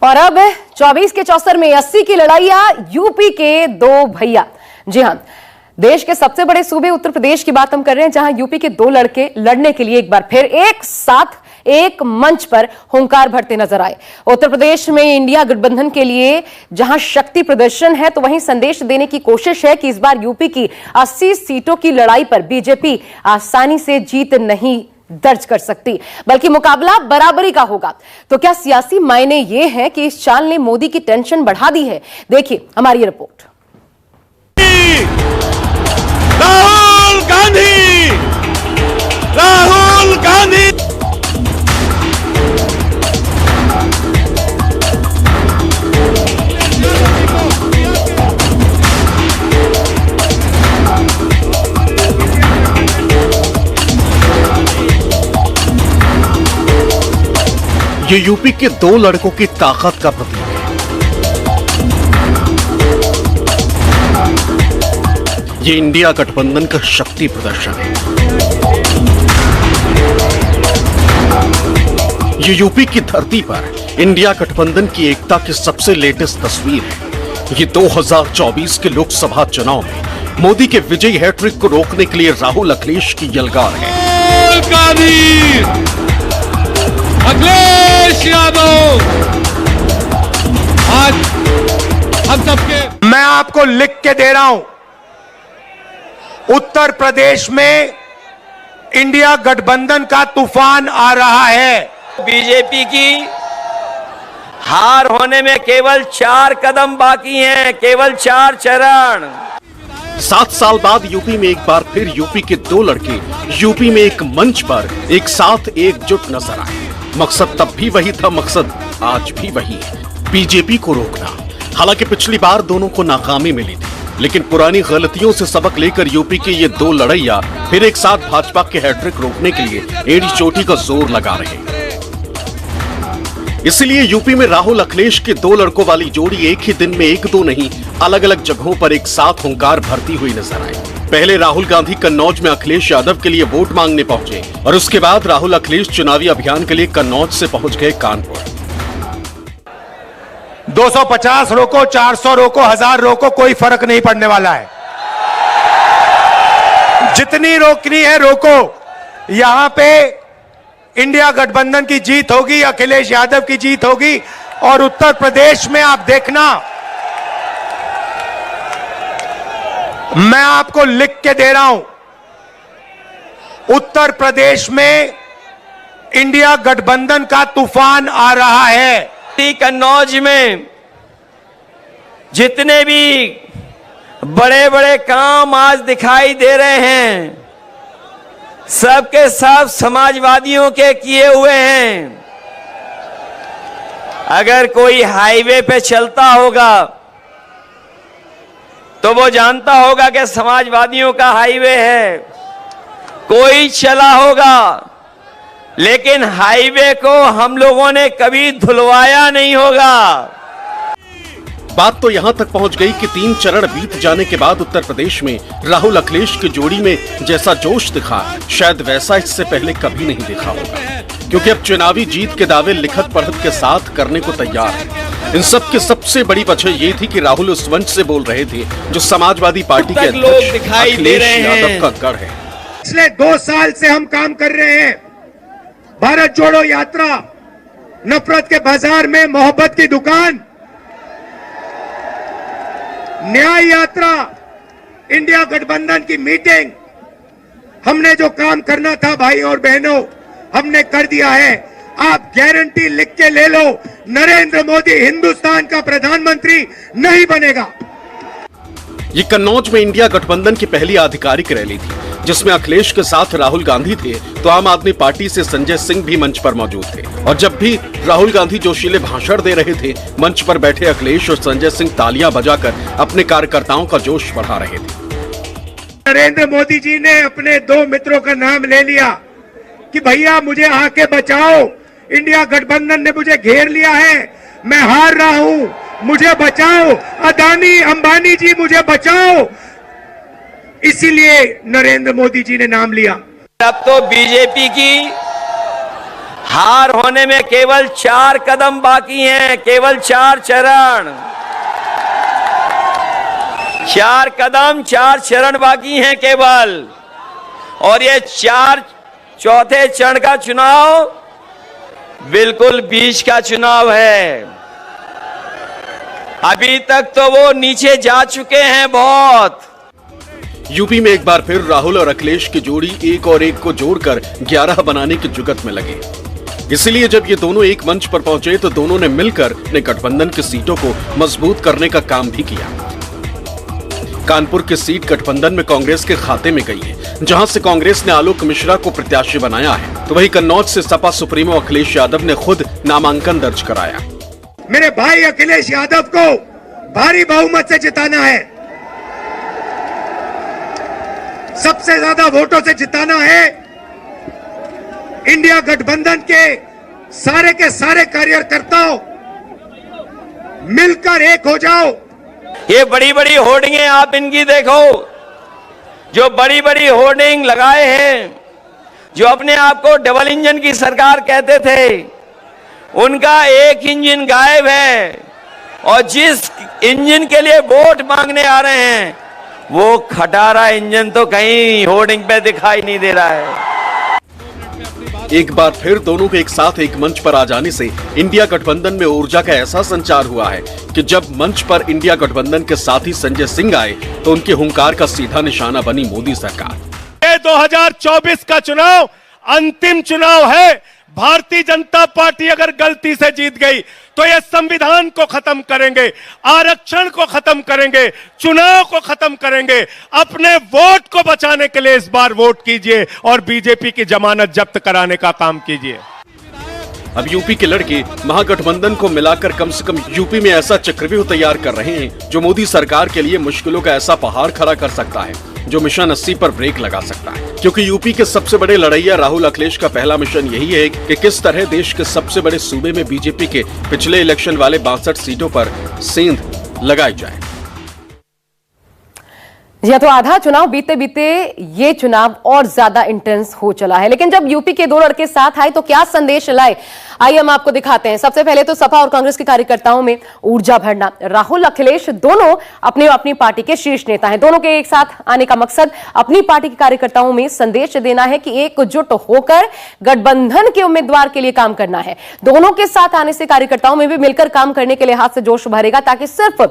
और अब 24 के चौसर में 80 की लड़ाइयां यूपी के दो भैया। जी हां, देश के सबसे बड़े सूबे उत्तर प्रदेश की बात हम कर रहे हैं, जहां यूपी के दो लड़के लड़ने के लिए एक बार फिर एक साथ एक मंच पर हुंकार भरते नजर आए। उत्तर प्रदेश में इंडिया गठबंधन के लिए जहां शक्ति प्रदर्शन है, तो वहीं संदेश देने की कोशिश है कि इस बार यूपी की 80 सीटों की लड़ाई पर बीजेपी आसानी से जीत नहीं दर्ज कर सकती, बल्कि मुकाबला बराबरी का होगा। तो क्या सियासी मायने ये हैं कि इस चाल ने मोदी की टेंशन बढ़ा दी है? देखिए हमारी ये रिपोर्ट। राहुल गांधी, राहुल गांधी। ये यूपी के दो लड़कों की ताकत का प्रतीक है। ये इंडिया गठबंधन का शक्ति प्रदर्शन है। ये यूपी की धरती पर इंडिया गठबंधन की एकता की सबसे लेटेस्ट तस्वीर है। ये 2024 के लोकसभा चुनाव में मोदी के विजयी हैट्रिक को रोकने के लिए राहुल अखिलेश की यलगार है। अखिलेश यादव, आज हम सबके, मैं आपको लिख के दे रहा हूं, उत्तर प्रदेश में इंडिया गठबंधन का तूफान आ रहा है। बीजेपी की हार होने में केवल 4 कदम बाकी हैं, केवल 4 चरण। 7 साल बाद यूपी में एक बार फिर यूपी के दो लड़के यूपी में एक मंच पर एक साथ एकजुट नजर आए। मकसद तब भी वही था, मकसद आज भी वही है, बीजेपी को रोकना। हालांकि पिछली बार दोनों को नाकामी मिली थी, लेकिन पुरानी गलतियों से सबक लेकर यूपी के ये दो लड़ैया फिर एक साथ भाजपा के हैट्रिक रोकने के लिए एड़ी चोटी का जोर लगा रहे हैं। इसलिए यूपी में राहुल अखिलेश के दो लड़कों वाली जोड़ी एक ही दिन में एक दो नहीं, अलग अलग जगहों पर एक साथ हुंकार भरती हुई नजर आई। पहले राहुल गांधी कन्नौज में अखिलेश यादव के लिए वोट मांगने पहुंचे और उसके बाद राहुल अखिलेश चुनावी अभियान के लिए कन्नौज से पहुंच गए कानपुर। 250 रोको, 400 रोको, 1000 रोको, कोई फर्क नहीं पड़ने वाला है। जितनी रोकनी है रोको। यहां पे इंडिया गठबंधन की जीत होगी, अखिलेश यादव की जीत होगी। और उत्तर प्रदेश में आप देखना, मैं आपको लिख के दे रहा हूं, उत्तर प्रदेश में इंडिया गठबंधन का तूफान आ रहा है। कन्नौज में जितने भी बड़े बड़े काम आज दिखाई दे रहे हैं, सबके सब समाजवादियों के किए हुए हैं। अगर कोई हाईवे पे चलता होगा तो वो जानता होगा कि समाजवादियों का हाईवे है। कोई चला होगा, लेकिन हाईवे को हम लोगों ने कभी धुलवाया नहीं होगा। बात तो यहां तक पहुंच गई कि 3 चरण बीत जाने के बाद उत्तर प्रदेश में राहुल अखिलेश की जोड़ी में जैसा जोश दिखा, शायद वैसा इससे पहले कभी नहीं देखा होगा। क्योंकि अब चुनावी जीत के दावे लिखत पढ़त के साथ करने को तैयार है। इन सब की सबसे बड़ी वजह ये थी कि राहुल उस मंच से बोल रहे थे जो समाजवादी पार्टी के अध्यक्ष अखिलेश यादव का गढ़ है। पिछले 2 साल से हम काम कर रहे हैं। भारत जोड़ो यात्रा, नफरत के बाजार में मोहब्बत की दुकान, न्याय यात्रा, इंडिया गठबंधन की मीटिंग, हमने जो काम करना था भाई और बहनों, हमने कर दिया है। आप गारंटी लिख के ले लो, नरेंद्र मोदी हिंदुस्तान का प्रधानमंत्री नहीं बनेगा। ये कन्नौज में इंडिया गठबंधन की पहली आधिकारिक रैली थी, जिसमें अखिलेश के साथ राहुल गांधी थे, तो आम आदमी पार्टी से संजय सिंह भी मंच पर मौजूद थे। और जब भी राहुल गांधी जोशीले भाषण दे रहे थे, मंच पर बैठे अखिलेश और संजय सिंह तालियां बजाकर अपने कार्यकर्ताओं का जोश बढ़ा रहे थे। नरेंद्र मोदी जी ने अपने 2 मित्रों का नाम ले लिया कि भैया मुझे आके बचाओ, इंडिया गठबंधन ने मुझे घेर लिया है, मैं हार रहा हूं, मुझे बचाओ, अदानी अंबानी जी मुझे बचाओ। इसीलिए नरेंद्र मोदी जी ने नाम लिया। अब तो बीजेपी की हार होने में केवल 4 कदम बाकी हैं, केवल 4 चरण, 4 कदम 4 चरण बाकी हैं केवल। और ये चौथे चरण का चुनाव बिल्कुल बीच का चुनाव है। अभी तक तो वो नीचे जा चुके हैं बहुत। यूपी में एक बार फिर राहुल और अखिलेश की जोड़ी एक और एक को जोड़कर 11 बनाने की जुगत में लगे। इसीलिए जब ये दोनों एक मंच पर पहुंचे तो दोनों ने मिलकर अपने गठबंधन की सीटों को मजबूत करने का काम भी किया। कानपुर की सीट गठबंधन में कांग्रेस के खाते में गई है, जहां से कांग्रेस ने आलोक मिश्रा को प्रत्याशी बनाया है, तो वहीं कन्नौज से सपा सुप्रीमो अखिलेश यादव ने खुद नामांकन दर्ज कराया। मेरे भाई अखिलेश यादव को भारी बहुमत से जिताना है, सबसे ज्यादा वोटों से जिताना है। इंडिया गठबंधन के सारे कार्यकर्ताओं मिलकर एक हो जाओ। ये बड़ी बड़ी होर्डिंगें आप इनकी देखो, जो बड़ी बड़ी होर्डिंग लगाए हैं, जो अपने आप को डबल इंजन की सरकार कहते थे, उनका एक इंजन गायब है। और जिस इंजन के लिए वोट मांगने आ रहे हैं, वो खटारा इंजन तो कहीं होर्डिंग पे दिखाई नहीं दे रहा है। एक बार फिर दोनों के एक साथ एक मंच पर आ जाने से इंडिया गठबंधन में ऊर्जा का ऐसा संचार हुआ है कि जब मंच पर इंडिया गठबंधन के साथी संजय सिंह आए तो उनके हुंकार का सीधा निशाना बनी मोदी सरकार। ये 2024 का चुनाव अंतिम चुनाव है। भारतीय जनता पार्टी अगर गलती से जीत गई तो ये संविधान को खत्म करेंगे, आरक्षण को खत्म करेंगे, चुनाव को खत्म करेंगे। अपने वोट को बचाने के लिए इस बार वोट कीजिए और बीजेपी की जमानत जब्त कराने का काम कीजिए। अब यूपी के लड़के महागठबंधन को मिलाकर कम से कम यूपी में ऐसा चक्रव्यूह तैयार कर रहे हैं जो मोदी सरकार के लिए मुश्किलों का ऐसा पहाड़ खड़ा कर सकता है, जो मिशन 80 पर ब्रेक लगा सकता है। क्योंकि यूपी के सबसे बड़े लड़ैया राहुल अखिलेश का पहला मिशन यही है कि किस तरह देश के सबसे बड़े सूबे में बीजेपी के पिछले इलेक्शन वाले 62 सीटों पर सेंध लगाई जाए। या तो आधा चुनाव बीते बीते ये चुनाव और ज्यादा इंटेंस हो चला है। लेकिन जब यूपी के दो लड़के साथ आए तो क्या संदेश लाए, आइए हम आपको दिखाते हैं। सबसे पहले तो सपा और कांग्रेस के कार्यकर्ताओं में ऊर्जा भरना। राहुल अखिलेश दोनों अपनी अपनी पार्टी के शीर्ष नेता हैं। दोनों के एक साथ आने का मकसद अपनी पार्टी के कार्यकर्ताओं में संदेश देना है कि एकजुट होकर गठबंधन के उम्मीदवार के लिए काम करना है। दोनों के साथ आने से कार्यकर्ताओं में भी मिलकर काम करने के लिहाज से जोश भरेगा, ताकि सिर्फ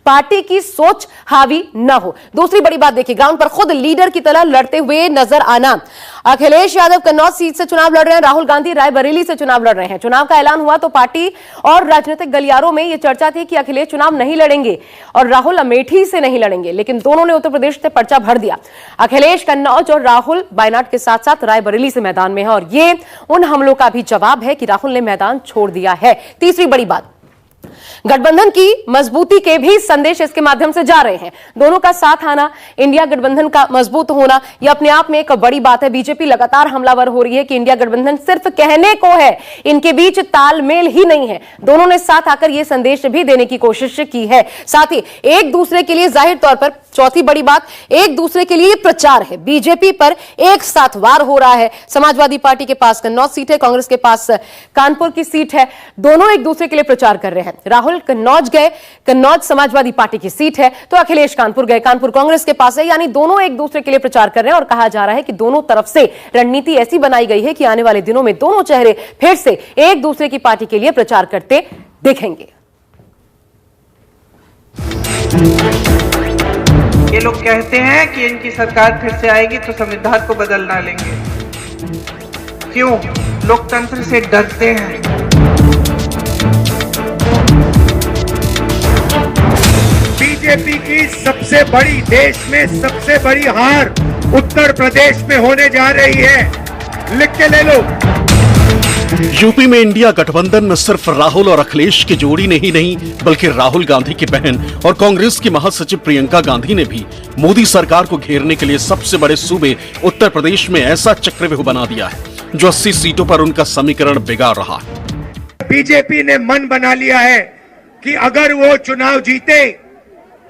पार्टी की सोच हावी न हो। दूसरी बड़ी बात देखिए, ग्राउंड पर खुद लीडर की तरह लड़ते हुए नजर आना। अखिलेश यादव कन्नौज सीट से चुनाव लड़ रहे हैं, राहुल गांधी रायबरेली से चुनाव लड़ रहे हैं। चुनाव का ऐलान हुआ तो पार्टी और राजनीतिक गलियारों में यह चर्चा थी कि अखिलेश चुनाव नहीं लड़ेंगे और राहुल अमेठी से नहीं लड़ेंगे, लेकिन दोनों ने उत्तर प्रदेश से पर्चा भर दिया। अखिलेश कन्नौज और राहुल वायनाड के साथ साथ रायबरेली से मैदान में है और ये उन हमलों का भी जवाब है कि राहुल ने मैदान छोड़ दिया है। तीसरी बड़ी बात, गठबंधन की मजबूती के भी संदेश इसके माध्यम से जा रहे हैं। दोनों का साथ आना, इंडिया गठबंधन का मजबूत होना, यह अपने आप में एक बड़ी बात है। बीजेपी लगातार हमलावर हो रही है कि इंडिया गठबंधन सिर्फ कहने को है, इनके बीच तालमेल ही नहीं है। दोनों ने साथ आकर यह संदेश भी देने की कोशिश की है। साथ ही एक दूसरे के लिए जाहिर तौर पर, चौथी बड़ी बात, एक दूसरे के लिए प्रचार है। बीजेपी पर एक साथ वार हो रहा है। समाजवादी पार्टी के पास कन्नौज सीट है, कांग्रेस के पास कानपुर की सीट है। दोनों एक दूसरे के लिए प्रचार कर रहे हैं। राहुल कन्नौज गए, कन्नौज समाजवादी पार्टी की सीट है, तो अखिलेश कानपुर गए, कानपुर कांग्रेस के पास है। यानी दोनों एक दूसरे के लिए प्रचार कर रहे हैं और कहा जा रहा है कि दोनों तरफ से रणनीति ऐसी बनाई गई है कि आने वाले दिनों में दोनों चेहरे फिर से एक दूसरे की पार्टी के लिए प्रचार करते दिखेंगे। ये लोग कहते हैं कि इनकी सरकार फिर से आएगी तो संविधान को बदल डालेंगे। क्यों? लोकतंत्र से डरते हैं। बीजेपी की सबसे बड़ी, देश में सबसे बड़ी हार उत्तर प्रदेश में होने जा रही है। लिख के ले लो। यूपी में इंडिया गठबंधन में सिर्फ राहुल और अखिलेश की जोड़ी ने ही नहीं, बल्कि राहुल गांधी की बहन और कांग्रेस की महासचिव प्रियंका गांधी ने भी मोदी सरकार को घेरने के लिए सबसे बड़े सूबे उत्तर प्रदेश में ऐसा चक्रव्यूह बना दिया है जो 80 सीटों पर उनका समीकरण बिगाड़ रहा है। बीजेपी ने मन बना लिया है कि अगर वो चुनाव जीते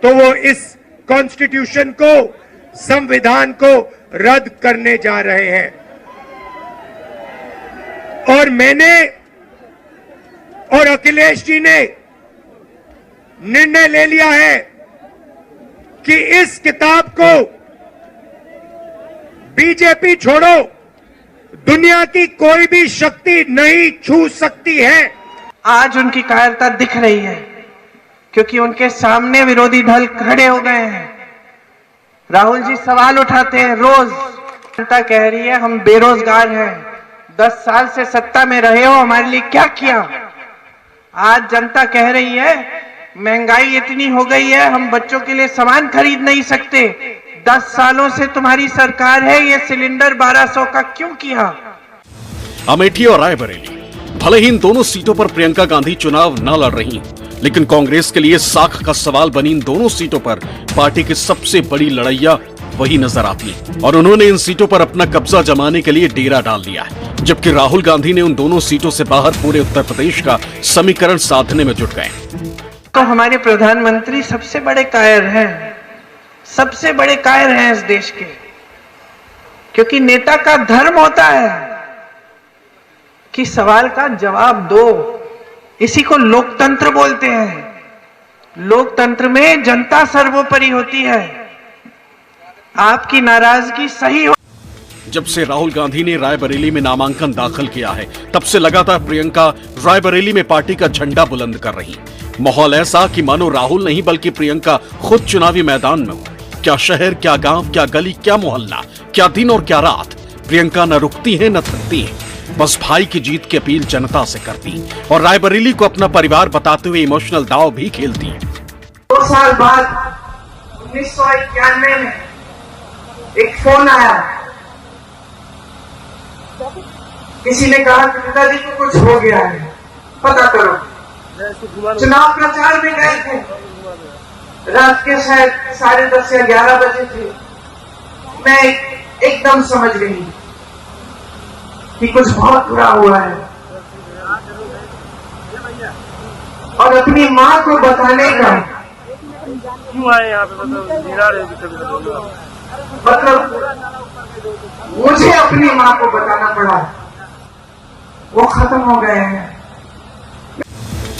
तो वो इस कॉन्स्टिट्यूशन को, संविधान को रद्द करने जा रहे हैं। और मैंने और अखिलेश जी ने निर्णय ले लिया है कि इस किताब को बीजेपी छोड़ो दुनिया की कोई भी शक्ति नहीं छू सकती है। आज उनकी कायरता दिख रही है क्योंकि उनके सामने विरोधी दल खड़े हो गए हैं। राहुल जी सवाल उठाते हैं रोज। जनता कह रही है हम बेरोजगार हैं, 10 साल से सत्ता में रहे हो, हमारे लिए क्या किया। आज जनता कह रही है महंगाई इतनी हो गई है हम बच्चों के लिए सामान खरीद नहीं सकते, 10 सालों से तुम्हारी सरकार है, ये सिलेंडर 1200 का क्यों किया। अमेठी और रायबरेली, भले ही इन दोनों सीटों पर प्रियंका गांधी चुनाव न लड़ रही, लेकिन कांग्रेस के लिए साख का सवाल बनी इन दोनों सीटों पर पार्टी की सबसे बड़ी लड़ैया वही नजर आती है और उन्होंने इन सीटों पर अपना कब्जा जमाने के लिए डेरा डाल दिया है, जबकि राहुल गांधी ने उन दोनों सीटों से बाहर पूरे उत्तर प्रदेश का समीकरण साधने में जुट गए। तो हमारे प्रधानमंत्री सबसे बड़े कायर हैं, सबसे बड़े कायर हैं इस देश के, क्योंकि नेता का धर्म होता है कि सवाल का जवाब दो। इसी को लोकतंत्र बोलते हैं। लोकतंत्र में जनता सर्वोपरि होती है। आपकी नाराजगी सही हो। जब से राहुल गांधी ने रायबरेली में नामांकन दाखिल किया है, तब से लगातार प्रियंका रायबरेली में पार्टी का झंडा बुलंद कर रही। माहौल ऐसा कि मानो राहुल नहीं बल्कि प्रियंका खुद चुनावी मैदान में हो। क्या शहर, क्या गांव, क्या गली, क्या मोहल्ला, क्या दिन और क्या रात, प्रियंका न रुकती है न थकती है। बस भाई की जीत की अपील जनता से करती और रायबरेली को अपना परिवार बताते हुए इमोशनल दांव भी खेलती है। 2 साल बाद 1991 में एक फोन आया, किसी ने कहा कि पिताजी को कुछ हो गया है, पता करो। चुनाव प्रचार में गए थे, रात के शायद 10:30 या 11 बजे थे। मैं एकदम समझ गई कि कुछ बहुत बुरा हुआ है और अपनी माँ को बताने का क्यों आए यहाँ पे, मतलब मुझे अपनी माँ को बताना पड़ा, वो खत्म हो गए हैं।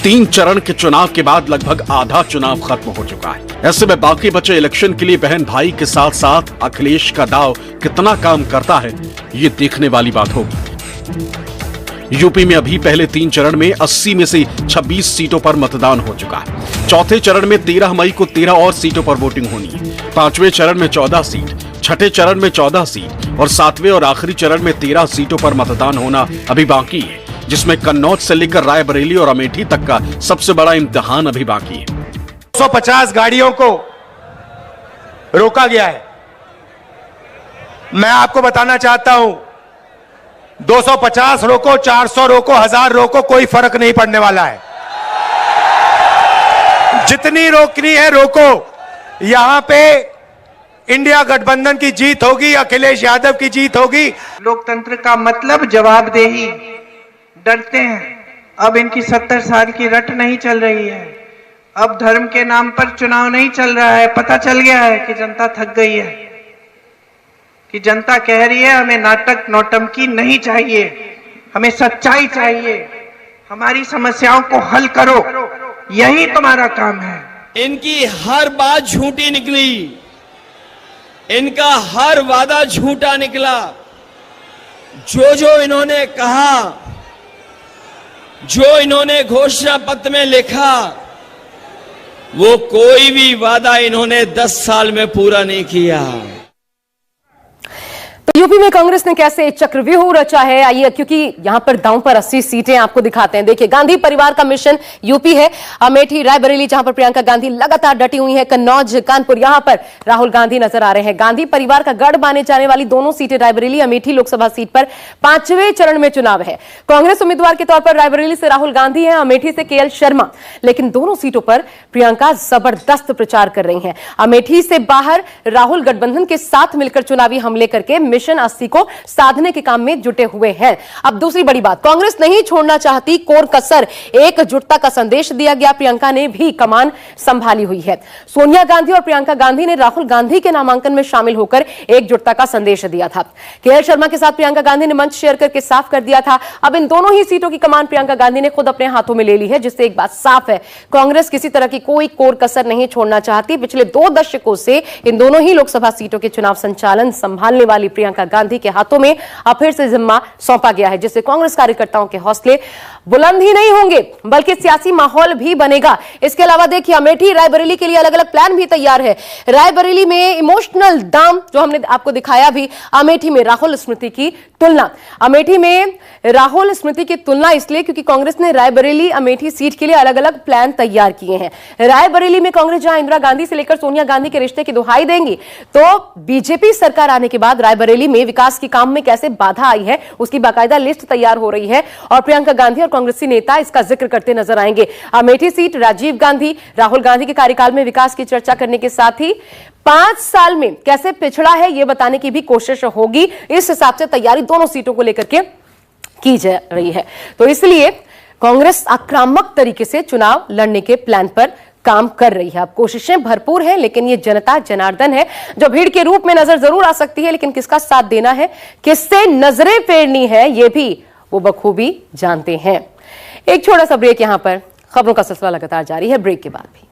3 चरण के चुनाव के बाद लगभग आधा चुनाव खत्म हो चुका है। ऐसे में बाकी बचे इलेक्शन के लिए बहन भाई के साथ साथ अखिलेश का दांव कितना काम करता है, ये देखने वाली बात होगी। यूपी में अभी पहले 3 चरण में 80 में से 26 सीटों पर मतदान हो चुका है। चौथे चरण में 13 मई को 13 और सीटों पर वोटिंग होनी है। 5वें चरण में 14 सीट, छठे चरण में 14 सीट और 7वें और आखिरी चरण में 13 सीटों पर मतदान होना अभी बाकी है, जिसमें कन्नौज से लेकर रायबरेली और अमेठी तक का सबसे बड़ा इम्तिहान अभी बाकी है। 150 गाड़ियों को रोका गया है। मैं आपको बताना चाहता हूं, 250 रोको, 400 रोको, 1000 रोको, कोई फर्क नहीं पड़ने वाला है। जितनी रोकनी है रोको। यहां पे इंडिया गठबंधन की जीत होगी, अखिलेश यादव की जीत होगी। लोकतंत्र का मतलब जवाबदेही। डरते हैं, अब इनकी 70 साल की रट नहीं चल रही है। अब धर्म के नाम पर चुनाव नहीं चल रहा है। पता चल गया है कि जनता थक गई है, कि जनता कह रही है हमें नाटक नौटंकी नहीं चाहिए, हमें सच्चाई चाहिए, हमारी समस्याओं को हल करो, यही तुम्हारा काम है। इनकी हर बात झूठी निकली, इनका हर वादा झूठा निकला। जो इन्होंने कहा, जो इन्होंने घोषणा पत्र में लिखा, वो कोई भी वादा इन्होंने 10 साल में पूरा नहीं किया। तो यूपी में कांग्रेस ने कैसे चक्रव्यूह रचा है, आइए, क्योंकि यहां पर दांव पर 80 सीटें आपको दिखाते हैं। देखिए, गांधी परिवार का मिशन यूपी है। अमेठी, रायबरेली जहां पर प्रियंका गांधी लगातार डटी हुई हैं, कन्नौज, कानपुर, यहां पर राहुल गांधी नजर आ रहे हैं। गांधी परिवार का गढ़ माने जाने वाली दोनों सीटें रायबरेली, अमेठी लोकसभा सीट पर 5वें चरण में चुनाव है। कांग्रेस उम्मीदवार के तौर पर रायबरेली से राहुल गांधी हैं, अमेठी से केएल शर्मा, लेकिन दोनों सीटों पर प्रियंका जबरदस्त प्रचार कर रही हैं। अमेठी से बाहर राहुल गठबंधन के साथ मिलकर चुनावी हमले करके मिशन 80 को साधने के काम में जुटे हुए हैं। अब दूसरी बड़ी बात, कांग्रेस नहीं छोड़ना चाहती कोर कसर, एकजुटता का संदेश दिया गया। प्रियंका ने भी कमान संभाली हुई है। सोनिया गांधी और प्रियंका गांधी ने राहुल गांधी के नामांकन में शामिल होकर एकजुटता का संदेश दिया था। केएल शर्मा के साथ प्रियंका गांधी ने मंच शेयर करके साफ कर दिया था। अब इन दोनों ही सीटों की कमान प्रियंका गांधी ने खुद अपने हाथों में ले ली है, जिससे एक बात साफ है, कांग्रेस किसी तरह की कोई कोर कसर नहीं छोड़ना चाहती। पिछले 2 दशकों से इन दोनों ही लोकसभा सीटों के चुनाव संचालन संभालने वाली प्रियंका गांधी के हाथों में अब फिर से जिम्मा सौंपा गया है, जिससे कांग्रेस कार्यकर्ताओं के हौसले बुलंद ही नहीं होंगे बल्कि सियासी माहौल भी बनेगा। इसके अलावा देखिए, अमेठी रायबरेली के लिए अलग अलग प्लान भी तैयार है। रायबरेली में इमोशनल दाम जो हमने आपको दिखाया भी, अमेठी में राहुल स्मृति की तुलना। अमेठी में राहुल स्मृति की तुलना इसलिए क्योंकि कांग्रेस ने रायबरेली अमेठी सीट के लिए अलग अलग प्लान तैयार किए हैं। रायबरेली में कांग्रेस जहां इंदिरा गांधी से लेकर सोनिया गांधी के रिश्ते की दुहाई देंगी, तो बीजेपी सरकार आने के बाद रायबरेली में विकास के काम में कैसे बाधा आई है उसकी बाकायदा लिस्ट तैयार हो रही है और प्रियंका गांधी और कांग्रेसी नेता इसका जिक्र करते नजर आएंगे। अमेठी सीट राजीव गांधी, राहुल गांधी के कार्यकाल में विकास की चर्चा करने के साथ ही 5 साल में कैसे पिछड़ा है यह बताने की भी कोशिश होगी। इस हिसाब से तैयारी दोनों सीटों को लेकर के की जा रही है। तो इसलिए कांग्रेस आक्रामक तरीके से चुनाव लड़ने के प्लान पर काम कर रही है। अब कोशिशें भरपूर हैं, लेकिन ये जनता जनार्दन है जो भीड़ के रूप में नजर जरूर आ सकती है, लेकिन किसका साथ देना है, किससे नजरें फेरनी है, ये भी वो बखूबी जानते हैं। एक छोटा सा ब्रेक, यहां पर खबरों का सिलसिला लगातार जारी है, ब्रेक के बाद भी।